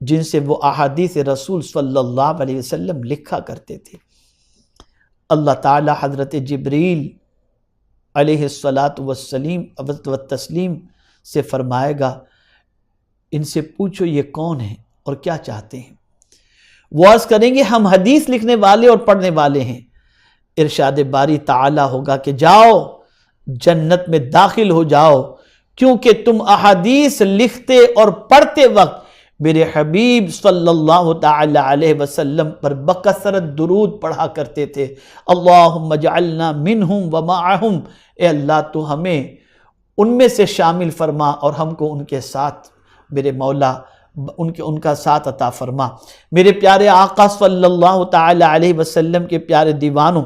جن سے وہ احادیث رسول صلی اللہ علیہ وسلم لکھا کرتے تھے۔ اللہ تعالی حضرت جبریل علیہ الصلاۃ والتسلیم سے فرمائے گا ان سے پوچھو یہ کون ہیں اور کیا چاہتے ہیں۔ وہ عرض کریں گے ہم حدیث لکھنے والے اور پڑھنے والے ہیں۔ ارشاد باری تعالی ہوگا کہ جاؤ جنت میں داخل ہو جاؤ، کیونکہ تم احادیث لکھتے اور پڑھتے وقت میرے حبیب صلی اللہ تعالی علیہ وسلم پر بکثرت درود پڑھا کرتے تھے۔ اللہم اجعلنا منہم ومعہم، اے اللہ تو ہمیں ان میں سے شامل فرما اور ہم کو ان کے ساتھ میرے مولا ان کا ساتھ عطا فرما۔ میرے پیارے آقا صلی اللہ تعالی علیہ وسلم کے پیارے دیوانوں،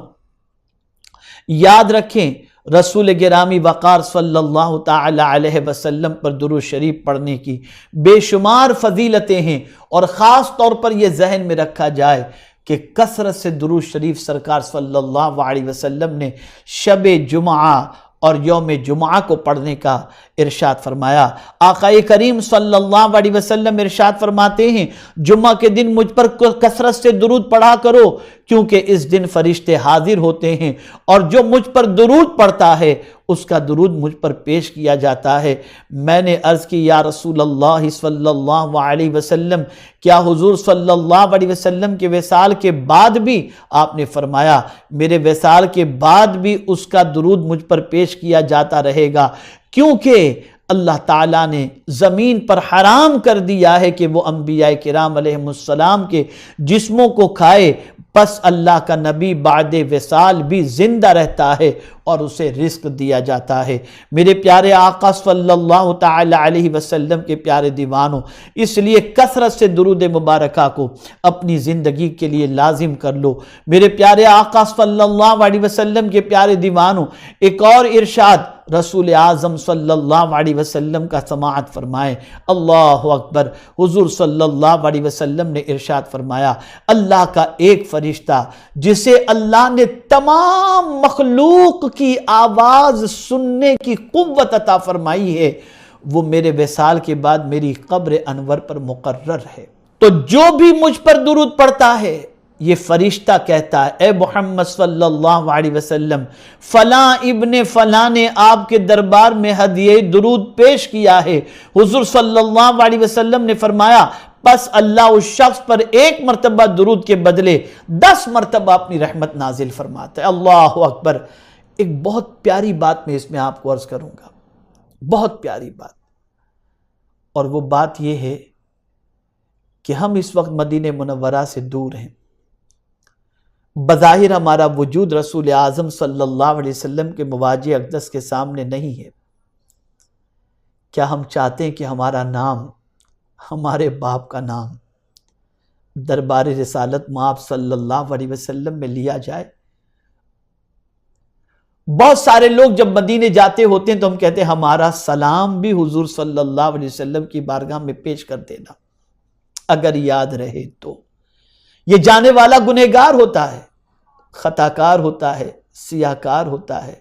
یاد رکھیں رسول گرامی وقار صلی اللہ تعالی علیہ وسلم پر درود شریف پڑھنے کی بے شمار فضیلتیں ہیں، اور خاص طور پر یہ ذہن میں رکھا جائے کہ کثرت سے درود شریف سرکار صلی اللہ علیہ وسلم نے شب جمعہ اور یوم جمعہ کو پڑھنے کا ارشاد فرمایا۔ آقا کریم صلی اللہ علیہ وسلم ارشاد فرماتے ہیں جمعہ کے دن مجھ پر کثرت سے درود پڑھا کرو، کیونکہ اس دن فرشتے حاضر ہوتے ہیں اور جو مجھ پر درود پڑھتا ہے اس کا درود مجھ پر پیش کیا جاتا ہے۔ میں نے عرض کی یا رسول اللہ صلی اللہ علیہ وسلم، کیا حضور صلی اللہ علیہ وسلم کے وصال کے بعد بھی؟ آپ نے فرمایا میرے وصال کے بعد بھی اس کا درود مجھ پر پیش کیا جاتا رہے گا، کیونکہ اللہ تعالیٰ نے زمین پر حرام کر دیا ہے کہ وہ انبیاء کرام علیہ السلام کے جسموں کو کھائے، پس اللہ کا نبی بعد وصال بھی زندہ رہتا ہے اور اسے رزق دیا جاتا ہے۔ میرے پیارے آقا صلی اللہ تعالی علیہ وسلم کے پیارے دیوانوں، اس لیے کثرت سے درود مبارکہ کو اپنی زندگی کے لیے لازم کر لو۔ میرے پیارے آقا صلی اللہ علیہ وسلم کے پیارے دیوانوں، ایک اور ارشاد رسول اعظم صلی اللہ علیہ وسلم کا سماعت فرمائیں۔ اللہ اکبر۔ حضور صلی اللہ علیہ وسلم نے ارشاد فرمایا اللہ کا ایک فرشتہ جسے اللہ نے تمام مخلوق کی آواز سننے کی قوت عطا فرمائی ہے، وہ میرے وصال کے بعد میری قبر انور پر مقرر ہے۔ تو جو بھی مجھ پر درود پڑھتا ہے، یہ فرشتہ کہتا ہے اے محمد صلی اللہ علیہ وسلم، فلاں ابن فلاں نے آپ کے دربار میں ہدیہ درود پیش کیا ہے۔ حضور صلی اللہ علیہ وسلم نے فرمایا پس اللہ اس شخص پر ایک مرتبہ درود کے بدلے 10 مرتبہ اپنی رحمت نازل فرماتا ہے۔ اللہ اکبر۔ ایک بہت پیاری بات میں اس میں آپ کو عرض کروں گا، بہت پیاری بات، اور وہ بات یہ ہے کہ ہم اس وقت مدینہ منورہ سے دور ہیں، بظاہر ہمارا وجود رسول اعظم صلی اللہ علیہ وسلم کے مواجہ اقدس کے سامنے نہیں ہے۔ کیا ہم چاہتے ہیں کہ ہمارا نام، ہمارے باپ کا نام دربار رسالت مآب صلی اللہ علیہ وسلم میں لیا جائے؟ بہت سارے لوگ جب مدینے جاتے ہوتے ہیں تو ہم کہتے ہیں ہمارا سلام بھی حضور صلی اللہ علیہ وسلم کی بارگاہ میں پیش کر دینا، اگر یاد رہے تو۔ یہ جانے والا گنہگار ہوتا ہے، خطاکار ہوتا ہے، سیاہکار ہوتا ہے،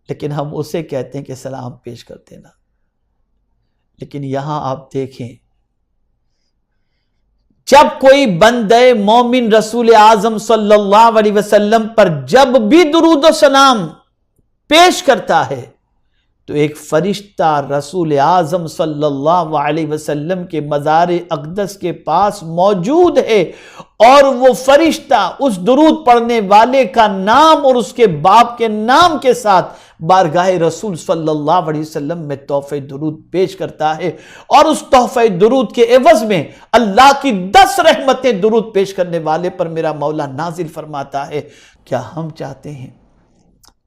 لیکن ہم اسے کہتے ہیں کہ سلام پیش کر دینا۔ لیکن یہاں آپ دیکھیں جب کوئی بندہ مومن رسول اعظم صلی اللہ علیہ وسلم پر جب بھی درود و سلام پیش کرتا ہے تو ایک فرشتہ رسول اعظم صلی اللہ علیہ وسلم کے مزار اقدس کے پاس موجود ہے، اور وہ فرشتہ اس درود پڑھنے والے کا نام اور اس کے باپ کے نام کے ساتھ بارگاہ رسول صلی اللہ علیہ وسلم میں تحفہ درود پیش کرتا ہے، اور اس تحفہ درود کے عوض میں اللہ کی 10 رحمتیں درود پیش کرنے والے پر میرا مولا نازل فرماتا ہے۔ کیا ہم چاہتے ہیں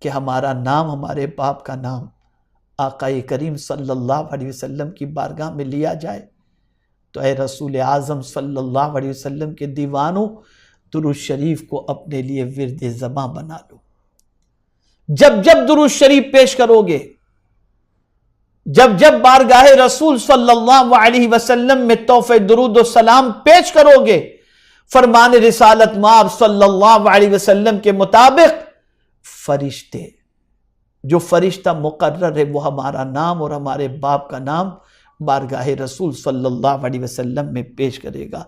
کہ ہمارا نام، ہمارے باپ کا نام آقا کریم صلی اللہ علیہ وسلم کی بارگاہ میں لیا جائے؟ تو اے رسول اعظم صلی اللہ علیہ وسلم کے دیوانوں، درود شریف کو اپنے لیے ورد زباں بنا لو۔ جب جب درود شریف پیش کرو گے، جب جب بارگاہ رسول صلی اللہ علیہ وسلم میں تحفہ درود و سلام پیش کرو گے، فرمان رسالت مآب صلی اللہ علیہ وسلم کے مطابق فرشتے، جو فرشتہ مقرر ہے وہ ہمارا نام اور ہمارے باپ کا نام بارگاہ رسول صلی اللہ علیہ وسلم میں پیش کرے گا۔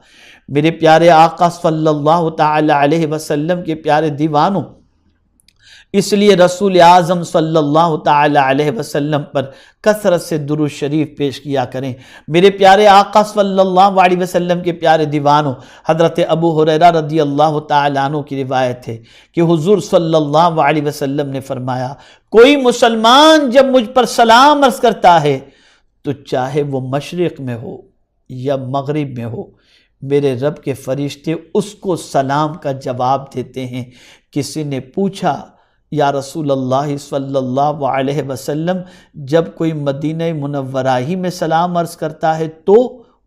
میرے پیارے آقا صلی اللہ تعالی علیہ وسلم کے پیارے دیوانوں، اس لیے رسول اعظم صلی اللہ تعالی علیہ وسلم پر کثرت سے درود شریف پیش کیا کریں۔ میرے پیارے آقا صلی اللہ علیہ وسلم کے پیارے دیوانوں، حضرت ابو ہریرہ رضی اللہ تعالی عنہ کی روایت ہے کہ حضور صلی اللہ علیہ وسلم نے فرمایا، کوئی مسلمان جب مجھ پر سلام عرض کرتا ہے تو چاہے وہ مشرق میں ہو یا مغرب میں ہو، میرے رب کے فرشتے اس کو سلام کا جواب دیتے ہیں۔ کسی نے پوچھا، یا رسول اللہ صلی اللہ علیہ وسلم، جب کوئی مدینہ منورہ ہی میں سلام عرض کرتا ہے تو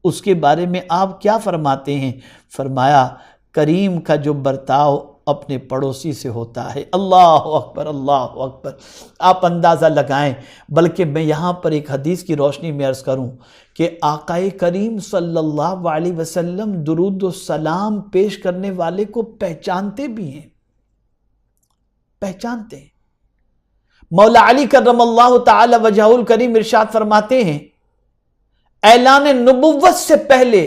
اس کے بارے میں آپ کیا فرماتے ہیں؟ فرمایا، کریم کا جو برتاؤ اپنے پڑوسی سے ہوتا ہے۔ اللہ اکبر، اللہ اکبر۔ آپ اندازہ لگائیں، بلکہ میں یہاں پر ایک حدیث کی روشنی میں عرض کروں کہ آقا کریم صلی اللہ علیہ وسلم درود و سلام پیش کرنے والے کو پہچانتے بھی ہیں، پہچانتے ہیں۔ مولا علی کرم اللہ تعالی وجہہ الکریم ارشاد فرماتے ہیں، اعلان نبوت سے پہلے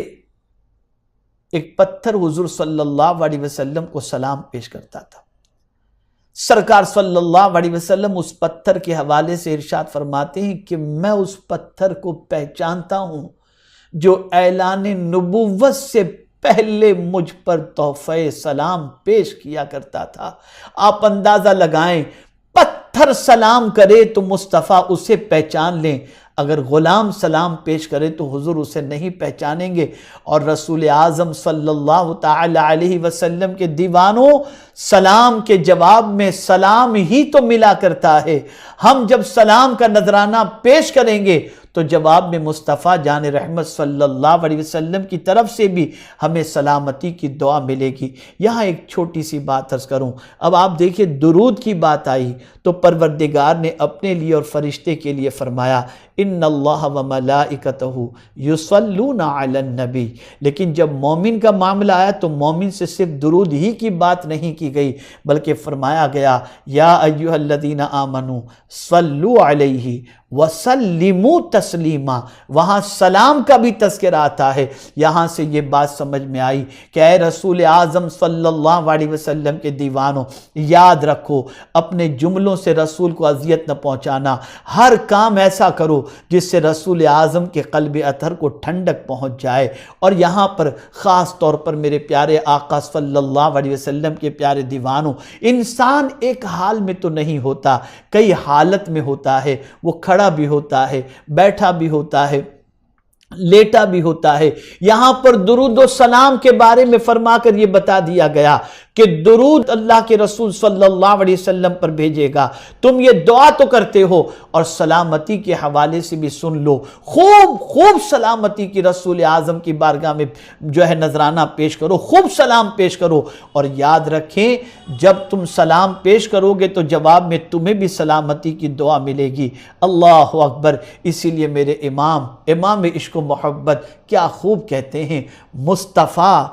ایک پتھر حضور صلی اللہ علیہ وسلم کو سلام پیش کرتا تھا۔ سرکار صلی اللہ علیہ وسلم اس پتھر کے حوالے سے ارشاد فرماتے ہیں کہ میں اس پتھر کو پہچانتا ہوں جو اعلان نبوت سے پہلے مجھ پر تحفہ سلام پیش کیا کرتا تھا۔ آپ اندازہ لگائیں، پتھر سلام کرے تو مصطفیٰ اسے پہچان لیں، اگر غلام سلام پیش کرے تو حضور اسے نہیں پہچانیں گے۔ اور رسول اعظم صلی اللہ تعالی علیہ وسلم کے دیوانوں، سلام کے جواب میں سلام ہی تو ملا کرتا ہے۔ ہم جب سلام کا نذرانہ پیش کریں گے تو جواب میں مصطفیٰ جان رحمت صلی اللہ علیہ وسلم کی طرف سے بھی ہمیں سلامتی کی دعا ملے گی۔ یہاں ایک چھوٹی سی بات عرض کروں، اب آپ دیکھیں درود کی بات آئی تو پروردگار نے اپنے لیے اور فرشتے کے لیے فرمایا، ان اللہ و ملائکتہ یصلون علی النبی، لیکن جب مومن کا معاملہ آیا تو مومن سے صرف درود ہی کی بات نہیں کی گئی، بلکہ فرمایا گیا، یا ایھا الذین آمنوا صلوا علیہ وسلموا تسلیما۔ وہاں سلام کا بھی تذکرہ آتا ہے۔ یہاں سے یہ بات سمجھ میں آئی کہ اے رسول اعظم صلی اللہ علیہ وسلم کے دیوانوں، یاد رکھو، اپنے جملوں سے رسول کو اذیت نہ پہنچانا، ہر کام ایسا کرو جس سے رسول اعظم کے قلب اطہر کو ٹھنڈک پہنچ جائے۔ اور یہاں پر خاص طور پر میرے پیارے آقا صلی اللہ علیہ وسلم کے پیارے دیوانوں، انسان ایک حال میں تو نہیں ہوتا، کئی حالت میں ہوتا ہے۔ وہ کھڑا بھی ہوتا ہے، بیٹھا بھی ہوتا ہے، لیٹا بھی ہوتا ہے۔ یہاں پر درود و سلام کے بارے میں فرما کر یہ بتا دیا گیا کہ درود اللہ کے رسول صلی اللہ علیہ وسلم پر بھیجے گا۔ تم یہ دعا تو کرتے ہو، اور سلامتی کے حوالے سے بھی سن لو، خوب سلامتی کی رسول اعظم کی بارگاہ میں جو ہے نذرانہ پیش کرو، خوب سلام پیش کرو، اور یاد رکھیں جب تم سلام پیش کرو گے تو جواب میں تمہیں بھی سلامتی کی دعا ملے گی۔ اللہ اکبر۔ اسی لیے میرے امام عشق و محبت کیا خوب کہتے ہیں، مصطفیٰ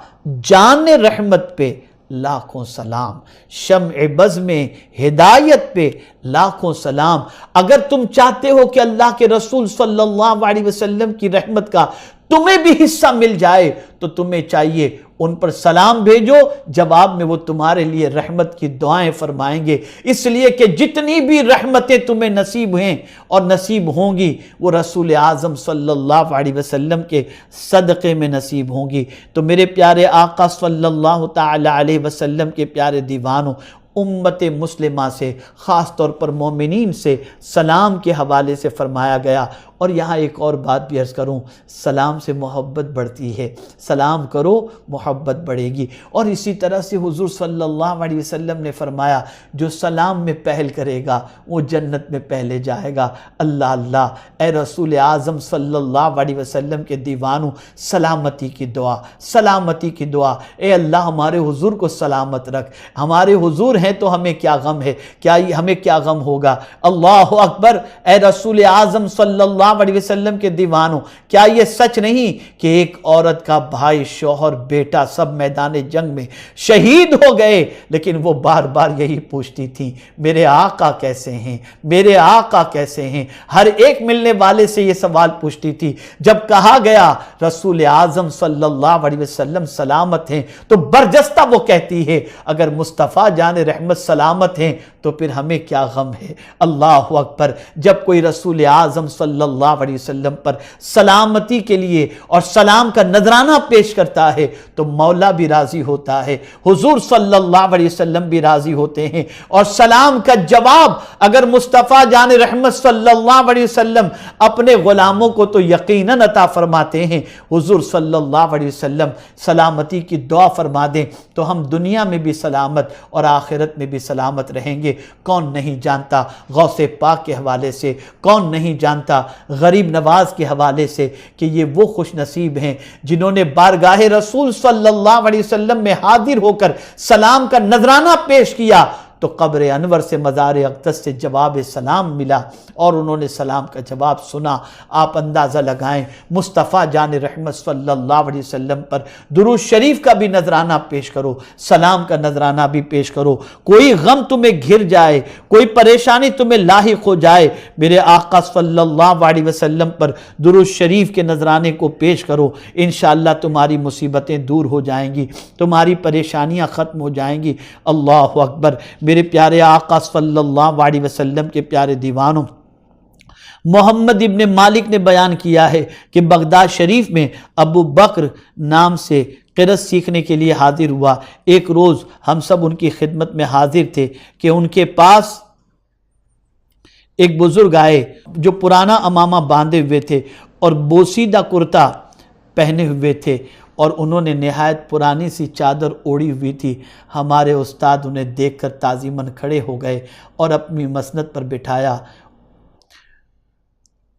جان رحمت پہ لاکھوں سلام، شمع بز میں ہدایت پہ لاکھوں سلام۔ اگر تم چاہتے ہو کہ اللہ کے رسول صلی اللہ علیہ وسلم کی رحمت کا تمہیں بھی حصہ مل جائے تو تمہیں چاہیے ان پر سلام بھیجو، جواب میں وہ تمہارے لیے رحمت کی دعائیں فرمائیں گے۔ اس لیے کہ جتنی بھی رحمتیں تمہیں نصیب ہیں اور نصیب ہوں گی وہ رسول اعظم صلی اللہ علیہ وسلم کے صدقے میں نصیب ہوں گی۔ تو میرے پیارے آقا صلی اللہ تعالی علیہ وسلم کے پیارے دیوانوں، امت مسلمہ سے، خاص طور پر مومنین سے سلام کے حوالے سے فرمایا گیا۔ اور یہاں ایک اور بات بھی عرض کروں، سلام سے محبت بڑھتی ہے، سلام کرو محبت بڑھے گی۔ اور اسی طرح سے حضور صلی اللہ علیہ وسلم نے فرمایا، جو سلام میں پہل کرے گا وہ جنت میں پہلے جائے گا۔ اللہ اللہ، اے رسول اعظم صلی اللہ علیہ وسلم کے دیوانوں، سلامتی کی دعا، سلامتی کی دعا۔ اے اللہ ہمارے حضور کو سلامت رکھ، ہمارے حضور ہیں تو ہمیں کیا غم ہے، ہمیں کیا غم ہوگا۔ اللہ اکبر۔ اے رسول اعظم صلی اللہ اللہ علیہ وسلم کے دیوانوں، کیا یہ سچ نہیں کہ ایک عورت کا بھائی، شوہر، بیٹا سب میدان جنگ میں شہید ہو گئے، لیکن وہ بار بار یہی پوچھتی تھی میرے آقا کیسے ہیں، میرے آقا کیسے ہیں؟ ہر ایک ملنے والے سے یہ سوال پوچھتی تھی۔ جب کہا گیا رسول اعظم صلی اللہ علیہ وسلم سلامت ہیں تو برجستہ وہ کہتی ہے اگر مصطفیٰ جان رحمت سلامت ہیں تو پھر ہمیں کیا غم ہے۔ اللہ اکبر۔ جب کوئی رسول اعظم صلی اللہ علیہ وسلم پر سلامتی کے لیے اور سلام کا نذرانہ پیش کرتا ہے تو مولا بھی راضی ہوتا ہے، حضور صلی اللہ علیہ وسلم بھی راضی ہوتے ہیں، اور سلام کا جواب اگر مصطفیٰ جان رحمت صلی اللہ علیہ وسلم اپنے غلاموں کو تو یقیناً عطا فرماتے ہیں۔ حضور صلی اللہ علیہ وسلم سلامتی کی دعا فرما دیں تو ہم دنیا میں بھی سلامت اور آخرت میں بھی سلامت رہیں گے۔ کون نہیں جانتا غوث پاک کے حوالے سے، کون نہیں جانتا غریب نواز کے حوالے سے کہ یہ وہ خوش نصیب ہیں جنہوں نے بارگاہ رسول صلی اللہ علیہ وسلم میں حاضر ہو کر سلام کا نذرانہ پیش کیا تو قبر انور سے مزار اقدس سے جواب سلام ملا اور انہوں نے سلام کا جواب سنا۔ آپ اندازہ لگائیں، مصطفیٰ جان رحمت صلی اللہ علیہ وسلم پر درود شریف کا بھی نذرانہ پیش کرو، سلام کا نذرانہ بھی پیش کرو۔ کوئی غم تمہیں گھر جائے، کوئی پریشانی تمہیں لاحق ہو جائے، میرے آقا صلی اللہ علیہ وسلم پر درود شریف کے نذرانے کو پیش کرو، انشاءاللہ تمہاری مصیبتیں دور ہو جائیں گی، تمہاری پریشانیاں ختم ہو جائیں گی۔ اللہ اکبر۔ میرے پیارے آقا صلی اللہ علیہ وسلم کے پیارے دیوانوں، محمد ابن مالک نے بیان کیا ہے کہ بغداد شریف میں ابو بکر نام سے قرأت سیکھنے کے لیے حاضر ہوا۔ ایک روز ہم سب ان کی خدمت میں حاضر تھے کہ ان کے پاس ایک بزرگ آئے جو پرانا امامہ باندھے ہوئے تھے اور بوسیدہ کرتا پہنے ہوئے تھے، اور انہوں نے نہایت پرانی سی چادر اوڑھی ہوئی تھی۔ ہمارے استاد انہیں دیکھ کر تعظیماً کھڑے ہو گئے اور اپنی مسند پر بٹھایا۔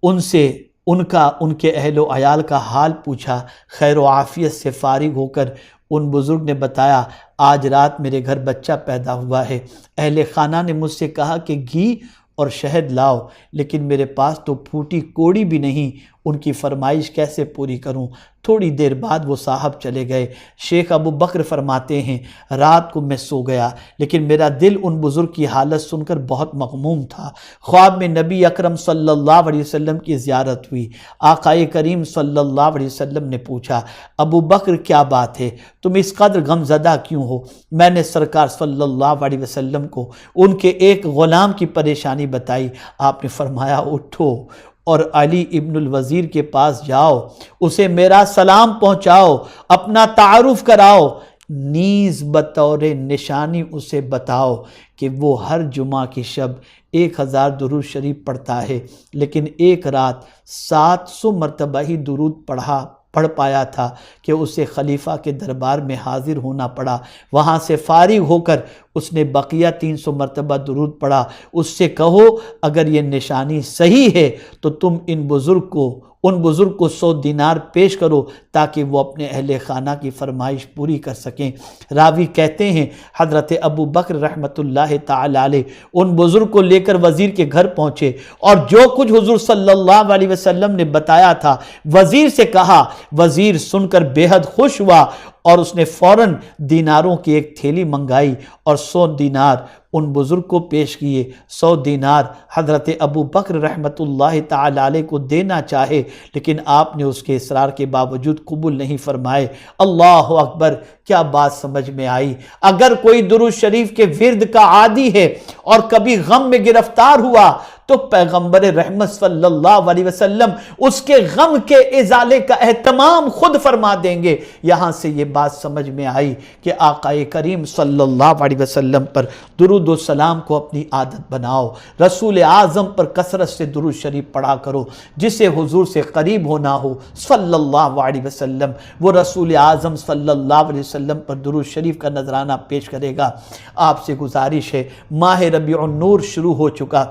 ان سے ان کے اہل و عیال کا حال پوچھا۔ خیر و عافیت سے فارغ ہو کر ان بزرگ نے بتایا آج رات میرے گھر بچہ پیدا ہوا ہے۔ اہل خانہ نے مجھ سے کہا کہ گھی اور شہد لاؤ، لیکن میرے پاس تو پھوٹی کوڑی بھی نہیں، ان کی فرمائش کیسے پوری کروں؟ تھوڑی دیر بعد وہ صاحب چلے گئے۔ شیخ ابو بکر فرماتے ہیں رات کو میں سو گیا، لیکن میرا دل ان بزرگ کی حالت سن کر بہت مغموم تھا۔ خواب میں نبی اکرم صلی اللہ علیہ وسلم کی زیارت ہوئی۔ آقا کریم صلی اللہ علیہ وسلم نے پوچھا ابو بکر کیا بات ہے، تم اس قدر غم زدہ کیوں ہو؟ میں نے سرکار صلی اللہ علیہ وسلم کو ان کے ایک غلام کی پریشانی بتائی۔ آپ نے فرمایا اٹھو اور علی ابن الوزیر کے پاس جاؤ، اسے میرا سلام پہنچاؤ، اپنا تعارف کراؤ، نیز بطور نشانی اسے بتاؤ کہ وہ ہر جمعہ کی شب 1000 درود شریف پڑھتا ہے، لیکن ایک رات 700 مرتبہ ہی درود پڑھ پایا تھا کہ اسے خلیفہ کے دربار میں حاضر ہونا پڑا۔ وہاں سے فارغ ہو کر اس نے بقیہ 300 مرتبہ درود پڑھا۔ اس سے کہو اگر یہ نشانی صحیح ہے تو تم ان بزرگ کو 100 دینار پیش کرو تاکہ وہ اپنے اہل خانہ کی فرمائش پوری کر سکیں۔ راوی کہتے ہیں حضرت ابو بکر رحمت اللہ تعالی علیہ ان بزرگ کو لے کر وزیر کے گھر پہنچے اور جو کچھ حضور صلی اللہ علیہ وسلم نے بتایا تھا وزیر سے کہا۔ وزیر سن کر بے حد خوش ہوا اور اس نے فوراً دیناروں کی ایک تھیلی منگائی اور 100 دینار ان بزرگ کو پیش کیے۔ 100 دینار حضرت ابو بکر رحمت اللہ تعالی علیہ کو دینا چاہے، لیکن آپ نے اس کے اصرار کے باوجود قبول نہیں فرمائے۔ اللہ اکبر، کیا بات سمجھ میں آئی؟ اگر کوئی درود شریف کے ورد کا عادی ہے اور کبھی غم میں گرفتار ہوا تو پیغمبر رحمت صلی اللہ علیہ وسلم اس کے غم کے ازالے کا اہتمام خود فرما دیں گے۔ یہاں سے یہ بات سمجھ میں آئی کہ آقا کریم صلی اللہ علیہ وسلم پر درود و سلام کو اپنی عادت بناؤ، رسول اعظم پر کثرت سے درود شریف پڑھا کرو۔ جسے حضور سے قریب ہونا ہو صلی اللہ علیہ وسلم، وہ رسول اعظم صلی اللہ علیہ وسلم پر درود شریف کا نذرانہ پیش کرے گا۔ آپ سے گزارش ہے، ماہ ربیع النور شروع ہو چکا۔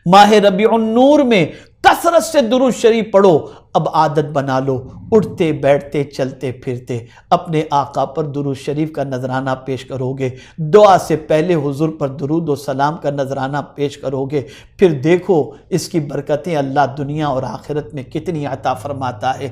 ماہ ربیع النور میں کثرت سے درود شریف پڑھو. اب عادت بنا لو, اٹھتے بیٹھتے چلتے پھرتے اپنے آقا پر درود شریف کا نذرانہ پیش کرو گے, دعا سے پہلے حضور پر درود و سلام کا نذرانہ پیش کرو گے, پھر دیکھو اس کی برکتیں اللہ دنیا اور آخرت میں کتنی عطا فرماتا ہے.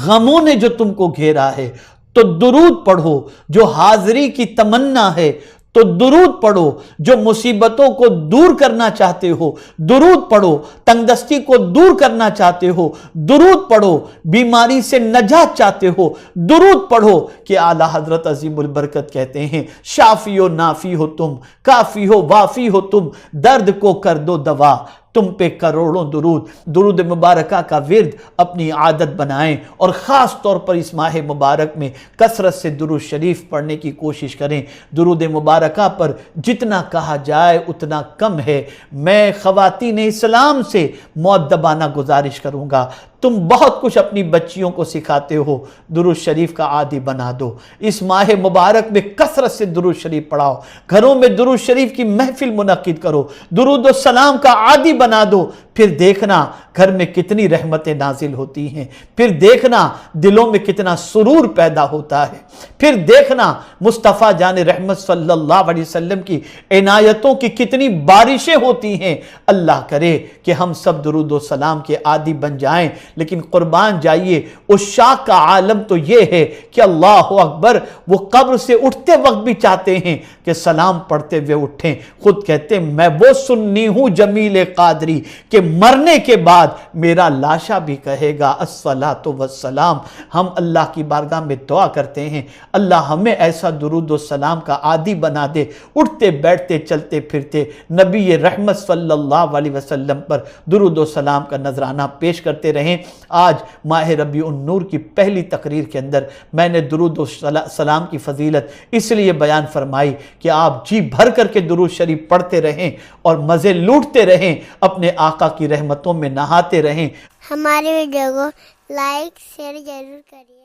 غموں نے جو تم کو گھیرا ہے تو درود پڑھو, جو حاضری کی تمنا ہے تو درود پڑھو, جو مصیبتوں کو دور کرنا چاہتے ہو درود پڑھو, تنگدستی کو دور کرنا چاہتے ہو درود پڑھو, بیماری سے نجات چاہتے ہو درود پڑھو. کہ اعلیٰ حضرت عظیم البرکت کہتے ہیں شافی و نافی ہو تم, کافی ہو وافی ہو تم, درد کو کر دو دوا, تم پہ کروڑوں درود. درود مبارکہ کا ورد اپنی عادت بنائیں اور خاص طور پر اس ماہ مبارک میں کثرت سے درود شریف پڑھنے کی کوشش کریں. درود مبارکہ پر جتنا کہا جائے اتنا کم ہے. میں خواتین اسلام سے مؤدبانہ گزارش کروں گا, تم بہت کچھ اپنی بچیوں کو سکھاتے ہو, درود شریف کا عادی بنا دو. اس ماہ مبارک میں کثرت سے درود شریف پڑھاؤ, گھروں میں درود شریف کی محفل منعقد کرو, درود و سلام کا عادی بنا دو. پھر دیکھنا گھر میں کتنی رحمتیں نازل ہوتی ہیں, پھر دیکھنا دلوں میں کتنا سرور پیدا ہوتا ہے, پھر دیکھنا مصطفیٰ جان رحمت صلی اللہ علیہ وسلم کی عنایتوں کی کتنی بارشیں ہوتی ہیں. اللہ کرے کہ ہم سب درود و سلام کے عادی بن جائیں. لیکن قربان جائیے, عشاق کا عالم تو یہ ہے کہ اللہ اکبر, وہ قبر سے اٹھتے وقت بھی چاہتے ہیں کہ سلام پڑھتے ہوئے اٹھیں. خود کہتے ہیں میں وہ سنی ہوں جمیل قادری کہ مرنے کے بعد میرا لاشا بھی کہے گا الصلاۃ والسلام. ہم اللہ کی بارگاہ میں دعا کرتے ہیں اللہ ہمیں ایسا درود و سلام کا عادی بنا دے, اٹھتے بیٹھتے چلتے پھرتے نبی رحمت صلی اللہ علیہ وسلم پر درود و سلام کا نذرانہ پیش کرتے رہیں. آج ماہ ربیع النور کی پہلی تقریر کے اندر میں نے درود و سلام کی فضیلت اس لیے بیان فرمائی کہ آپ جی بھر کر کے درود شریف پڑھتے رہیں اور مزے لوٹتے رہیں, اپنے آقا کی رحمتوں میں نہاتے رہیں. ہمارے ویڈیو کو لائک شیئر ضرور کریے.